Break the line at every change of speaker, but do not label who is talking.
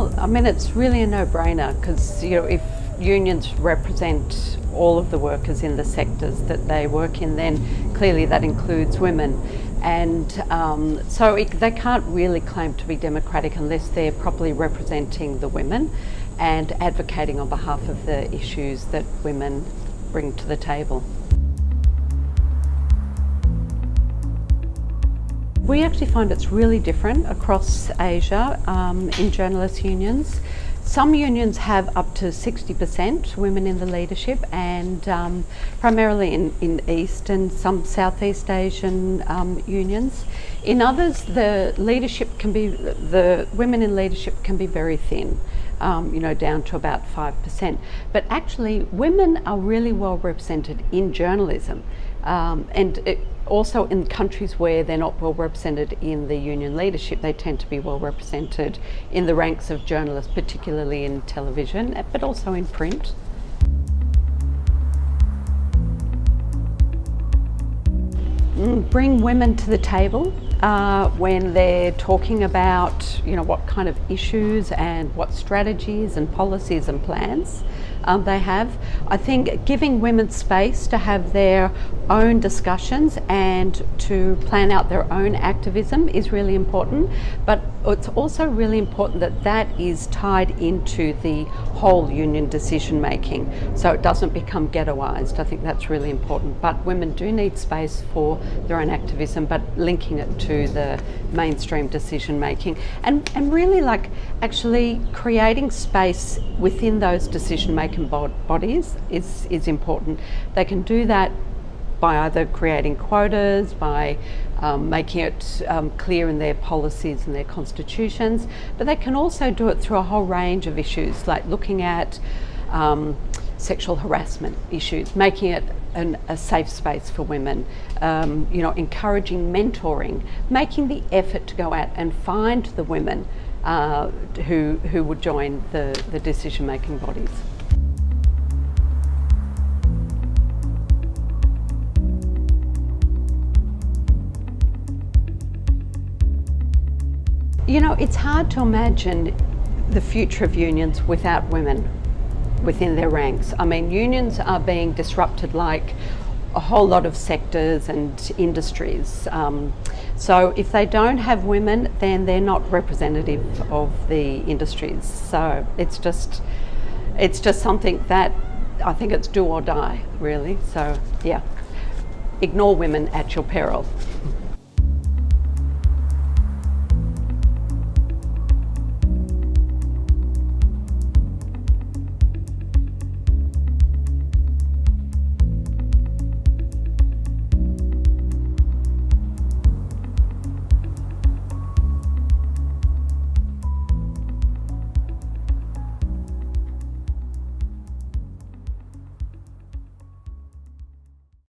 Well, I mean, it's really a no-brainer because, if unions represent all of the workers in the sectors that they work in, then clearly that includes women. And they can't really claim to be democratic unless they're properly representing the women and advocating on behalf of the issues that women bring to the table. We actually find it's really different across Asia in journalist unions. Some unions have up to 60% women in the leadership, and primarily in East and some Southeast Asian unions. In others, the women in leadership can be very thin, down to about 5%. But actually, women are really well represented in journalism, also in countries where they're not well represented in the union leadership, they tend to be well represented in the ranks of journalists, particularly in television, but also in print. Bring women to the table when they're talking about, what kind of issues and what strategies and policies and plans they have. I think giving women space to have their own discussions and to plan out their own activism is really important, but it's also really important that that is tied into the whole union decision making, so it doesn't become ghettoised. I think that's really important, but women do need space for their own activism, but linking it to the mainstream decision making and really actually creating space within those decision making bodies is important. They can do that by either creating quotas, by making it clear in their policies and their constitutions, but they can also do it through a whole range of issues, like looking at sexual harassment issues, making it a safe space for women, encouraging mentoring, making the effort to go out and find the women who would join the decision-making bodies. It's hard to imagine the future of unions without women within their ranks. I mean, unions are being disrupted like a whole lot of sectors and industries. So if they don't have women, then they're not representative of the industries. So it's just something that I think it's do or die, really. So yeah, ignore women at your peril.